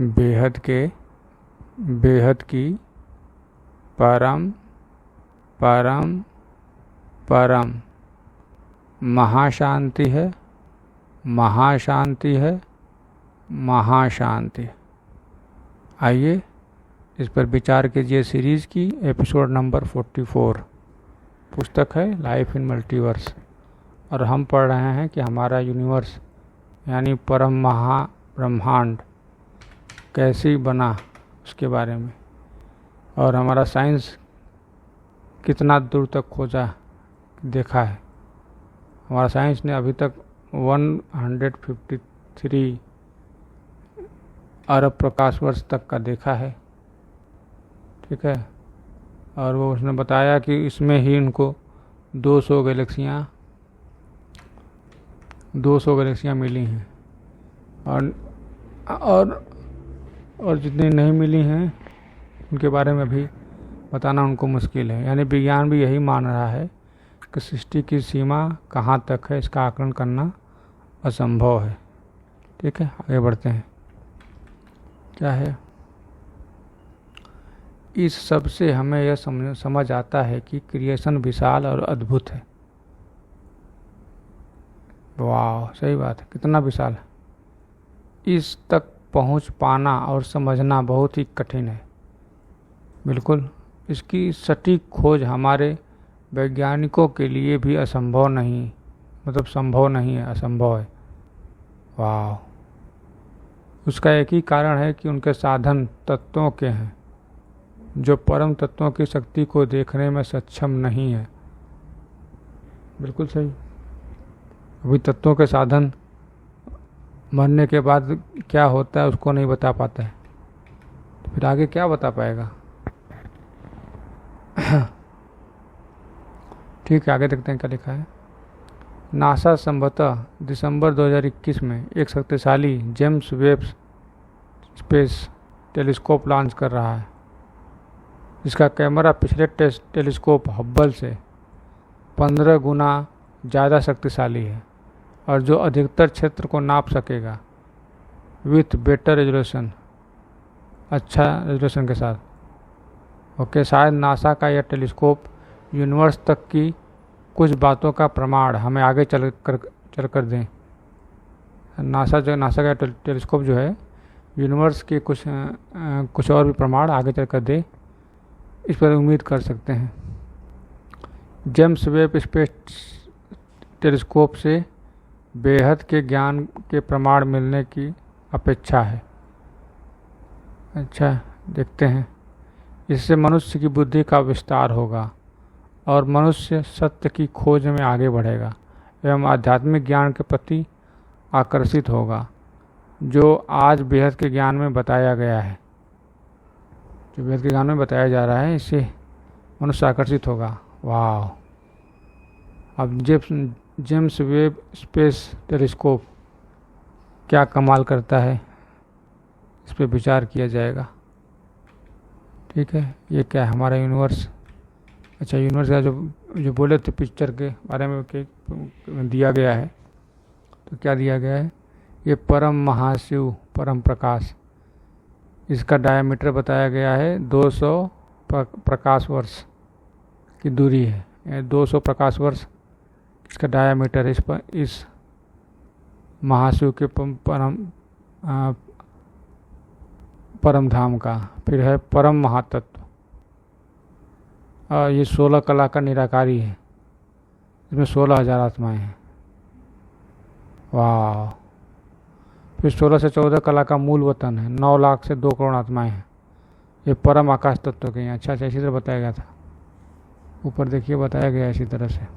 बेहद की परम परम परम महाशांति है, महाशांति है, महाशांति। आइए इस पर विचार कीजिए। सीरीज की एपिसोड नंबर 44 पुस्तक है लाइफ इन मल्टीवर्स, और हम पढ़ रहे हैं कि हमारा यूनिवर्स यानी परम महाब्रह्मांड कैसे बना उसके बारे में, और हमारा साइंस कितना दूर तक खोजा देखा है। हमारा साइंस ने अभी तक 153 अरब प्रकाश वर्ष तक का देखा है, ठीक है। और वो उसने बताया कि इसमें ही उनको 200 गैलेक्सियाँ मिली हैं, और जितनी नहीं मिली हैं उनके बारे में भी बताना उनको मुश्किल है। यानी विज्ञान भी यही मान रहा है कि सृष्टि की सीमा कहाँ तक है इसका आकलन करना असंभव है, ठीक है। आगे बढ़ते हैं। क्या है इस सब से हमें यह समझ आता है कि क्रिएशन विशाल और अद्भुत है। वाह, सही बात है, कितना विशाल है। इस तक पहुंच पाना और समझना बहुत ही कठिन है। बिल्कुल, इसकी सटीक खोज हमारे वैज्ञानिकों के लिए भी असंभव नहीं, मतलब संभव नहीं है, असंभव है। वाह, उसका एक ही कारण है कि उनके साधन तत्वों के हैं जो परम तत्वों की शक्ति को देखने में सक्षम नहीं है। बिल्कुल सही। अभी तत्वों के साधन मरने के बाद क्या होता है उसको नहीं बता पाता है, तो फिर आगे क्या बता पाएगा। ठीक है, आगे देखते हैं क्या लिखा है। नासा संभवतः दिसंबर 2021 में एक शक्तिशाली James Webb space telescope launch कर रहा है, जिसका कैमरा पिछले टेलीस्कोप हब्बल से 15 गुना ज़्यादा शक्तिशाली है और जो अधिकतर क्षेत्र को नाप सकेगा विथ बेटर रेजोल्यूशन, अच्छा रेजोल्यूशन के साथ। ओके, शायद नासा का यह टेलीस्कोप यूनिवर्स तक की कुछ बातों का प्रमाण हमें आगे चल कर दें। नासा का टेलीस्कोप जो है यूनिवर्स के कुछ और भी प्रमाण आगे चल कर दे, इस पर उम्मीद कर सकते हैं। जेम्स वेब स्पेस टेलीस्कोप से बेहद के ज्ञान के प्रमाण मिलने की अपेक्षा है। अच्छा, देखते हैं। इससे मनुष्य की बुद्धि का विस्तार होगा और मनुष्य सत्य की खोज में आगे बढ़ेगा एवं आध्यात्मिक ज्ञान के प्रति आकर्षित होगा, जो आज बेहद के ज्ञान में बताया गया है। जो बेहद के ज्ञान में बताया जा रहा है, इससे मनुष्य आकर्षित होगा। वाह, अब जेम्स वेब स्पेस टेलीस्कोप क्या कमाल करता है, इस पर विचार किया जाएगा, ठीक है। ये क्या है, हमारा यूनिवर्स। अच्छा, यूनिवर्स का जो बोले थे पिक्चर के बारे में दिया गया है, तो क्या दिया गया है, ये परम महाशिव परम प्रकाश, इसका डायमीटर बताया गया है 200 प्रकाश वर्ष की दूरी है। 200 प्रकाश वर्ष इसका डायमीटर है इस महाशिव के परम धाम का। फिर है परम महातत्व, ये 16 कला का निराकारी है, इसमें 16,000 आत्माएं हैं। वाह, फिर 16 से 14 कला का मूल वतन है, 9 लाख से 2 करोड़ आत्माएं हैं। ये परम आकाश तत्व के हैं। अच्छा, इसी तरह बताया गया था, ऊपर देखिए बताया गया इसी तरह से।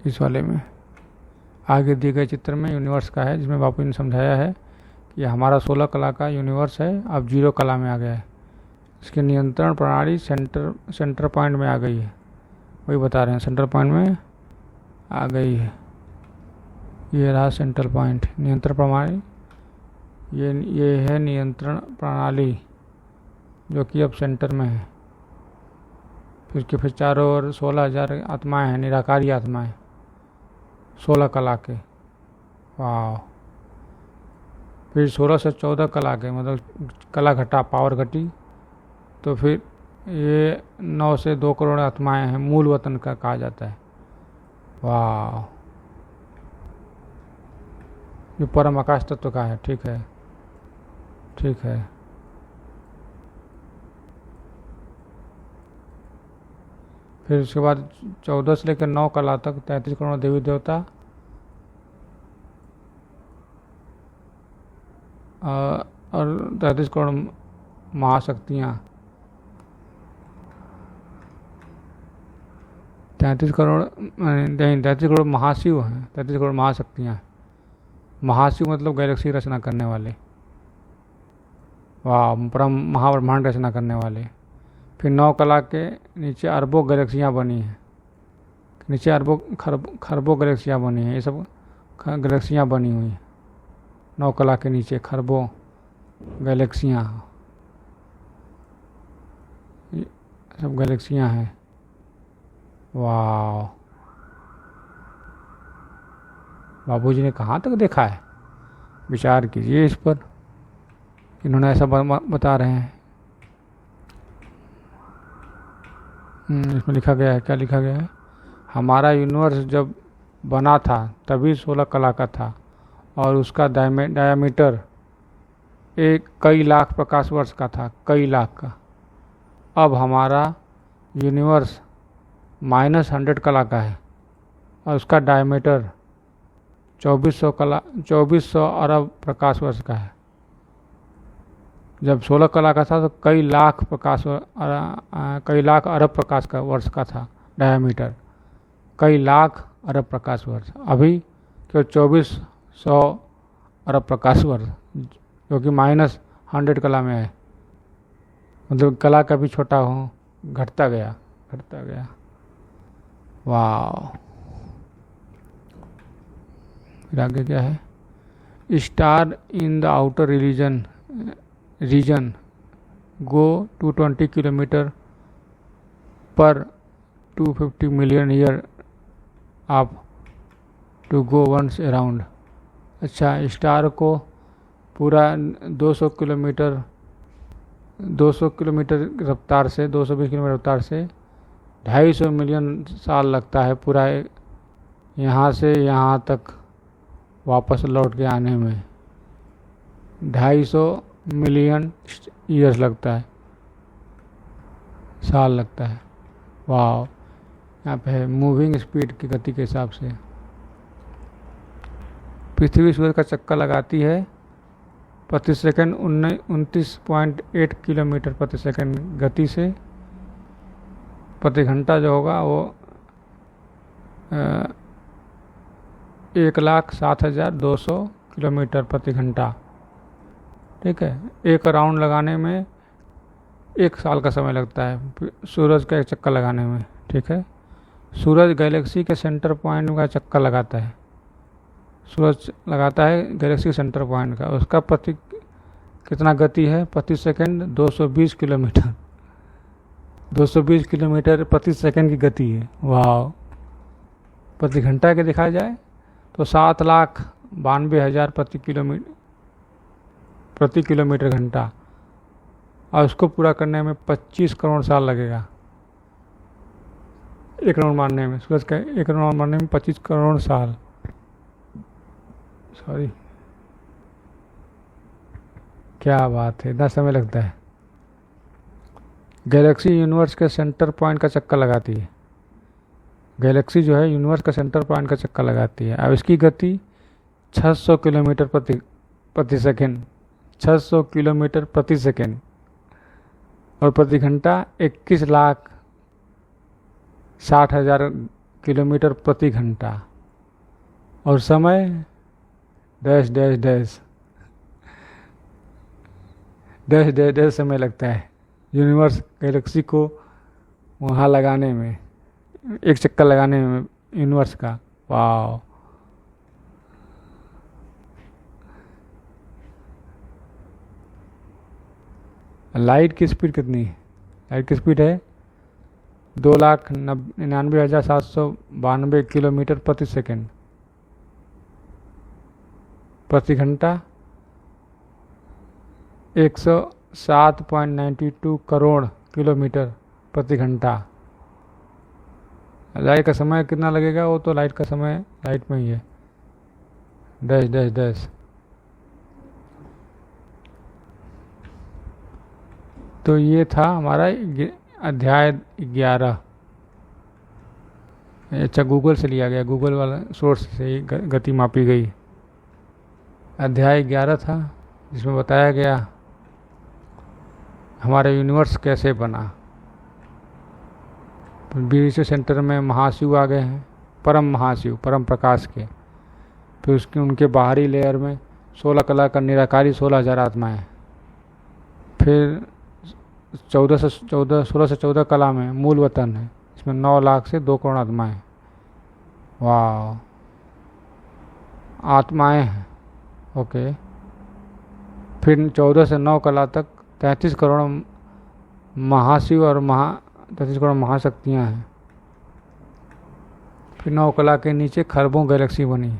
इस वाले में आगे दिए गए चित्र में यूनिवर्स का है, जिसमें बापू ने समझाया है कि हमारा 16 कला का यूनिवर्स है, अब 0 कला में आ गया है। इसकी नियंत्रण प्रणाली सेंटर पॉइंट में आ गई है, वही बता रहे हैं, सेंटर पॉइंट में आ गई है। ये रहा सेंट्रल पॉइंट, नियंत्रण प्रणाली। ये है नियंत्रण प्रणाली जो कि अब सेंटर में है। फिर चारों ओर 16,000 आत्माएं हैं, निराकारी आत्माएं, 16 कला के। वाह। फिर 16 से 14 कला के, मतलब कला घटा, पावर घटी, तो फिर ये 9 से 2 करोड़ आत्माएं हैं, मूल वतन का कहा जाता है। वाह। ये परम आकाश तत्व का है। ठीक है, ठीक है। फिर उसके बाद 14 से लेकर 9 कला तक 33 करोड़ देवी देवता और 33 करोड़ महाशक्तियाँ, 33 करोड़ नहीं, 33 करोड़ महाशिव हैं, 33 करोड़ महाशक्तियाँ। महाशिव मतलब गैलेक्सी रचना करने वाले। वाह, परम महाब्रह्मांड रचना करने वाले। फिर 9 कला के नीचे अरबों गैलेक्सियाँ बनी हैं, नीचे अरबों खरबों गैलेक्सियाँ बनी हैं। ये सब गैलेक्सियाँ बनी हुई हैं 9 कला के नीचे, खरबों गैलेक्सियाँ, सब गैलेक्सियाँ हैं। वाह, बाबूजी ने कहाँ तक देखा है, विचार कीजिए इस पर। इन्होंने ऐसा बता रहे हैं। इसमें लिखा गया है, क्या लिखा गया है? हमारा यूनिवर्स जब बना था तभी 16 कला का था और उसका डायमीटर कई लाख प्रकाश वर्ष का था, कई लाख का। अब हमारा यूनिवर्स -100 कला का है और उसका डायमीटर 2400 अरब प्रकाश वर्ष का है। जब 16 कला का था तो कई लाख अरब प्रकाश का वर्ष का था डायमीटर, कई लाख अरब प्रकाश वर्ष। अभी केवल 2400 अरब प्रकाश वर्ष, जो कि -100 कला में है। मतलब कला का भी छोटा हो, घटता गया, घटता गया। वाह। फिर आगे क्या है? Star in the outer region go 220 kilometre पर 250 मिलियन ईयर आप टू गो वंस अराउंड। अच्छा, स्टार को पूरा 200 किलोमीटर रफ्तार से, 220 किलोमीटर रफ्तार से 250 मिलियन साल लगता है पूरा यहाँ से यहाँ तक वापस लौट के आने में। 250 मिलियन ईयर्स लगता है, साल लगता है। वाह। यहाँ पे है मूविंग स्पीड की गति के हिसाब से। पृथ्वी सूर्य का चक्कर लगाती है प्रति सेकंड 29.8 किलोमीटर प्रति सेकंड गति से। प्रति घंटा जो होगा वो 1,07,200 किलोमीटर प्रति घंटा। ठीक है, एक राउंड लगाने में 1 साल का समय लगता है सूरज का एक चक्कर लगाने में। ठीक है, सूरज गैलेक्सी के सेंटर पॉइंट का चक्कर लगाता है, सूरज लगाता है गैलेक्सी के सेंटर पॉइंट का। उसका कितना गति है? प्रति सेकंड 220 किलोमीटर, 220 किलोमीटर प्रति सेकंड की गति है। वाह। प्रति घंटा के देखा जाए तो 7,92,000 प्रति किलोमीटर घंटा, और उसको पूरा करने में 25 करोड़ साल लगेगा। 1 राउंड मारने में, सूरज का 1 राउंड मारने में 25 करोड़ साल। सॉरी, क्या बात है, इतना समय लगता है। गैलेक्सी यूनिवर्स के सेंटर पॉइंट का चक्कर लगाती है। गैलेक्सी जो है यूनिवर्स का सेंटर पॉइंट का चक्कर लगाती है। अब इसकी गति 600 किलोमीटर प्रति सेकंड, 600 किलोमीटर प्रति सेकंड, और प्रति घंटा 21,60,000 किलोमीटर प्रति घंटा। और समय dash dash dash dash dash dash समय लगता है यूनिवर्स गैलेक्सी को वहाँ लगाने में, एक चक्कर लगाने में यूनिवर्स का। वाह। लाइट की स्पीड कितनी है? लाइट की स्पीड है 2,99,792 किलोमीटर प्रति सेकंड प्रति घंटा, 107.92 करोड़ किलोमीटर प्रति घंटा। लाइट का समय कितना लगेगा, वो तो लाइट का समय लाइट में ही है, डैश डैश डैश। तो ये था हमारा अध्याय 11। अच्छा, गूगल से लिया गया, गूगल वाला सोर्स से ही गति मापी गई। अध्याय 11 था जिसमें बताया गया हमारा यूनिवर्स कैसे बना। विश्व सेंटर में महाशिव आ गए हैं, परम महाशिव, परम प्रकाश के। फिर उसके उनके बाहरी लेयर में 16 कला का निराकारी 16,000 आत्माएं। फिर 16 से 14 कला में मूल वतन है, इसमें 9 लाख से 2 करोड़ आत्माएं। वाह, आत्माएं हैं, ओके। फिर 14 से 9 कला तक 33 करोड़ महाशिव और 33 करोड़ महाशक्तियाँ हैं। फिर 9 कला के नीचे खरबों गैलेक्सी बनी।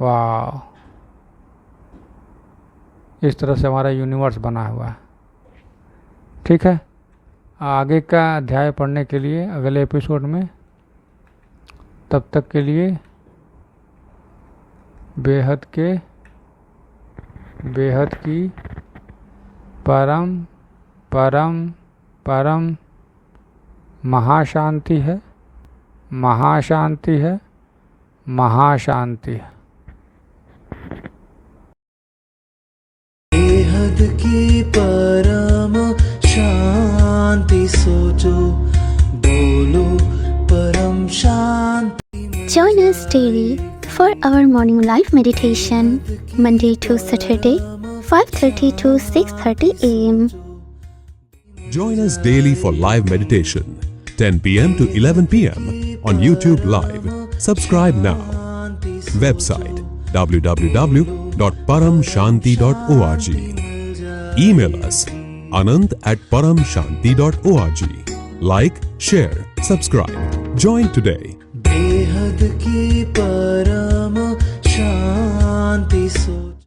वाह, इस तरह से हमारा यूनिवर्स बना हुआ है। ठीक है, आगे का अध्याय पढ़ने के लिए अगले एपिसोड में, तब तक के लिए बेहद की परम परम परम महाशांति है, महाशांति है, महाशांति है। बेहद की परम शांति सोचो, बोलो परम शांति। Join us daily for our morning live meditation, Monday to Saturday, 5:30 to 6:30 a.m. Join us daily for live meditation, 10 p.m. to 11 p.m. on YouTube Live. Subscribe now. Website www.paramshanti.org. Email us anant@paramshanti.org. Like, share, subscribe. Join today. बेहद की परम शांति सो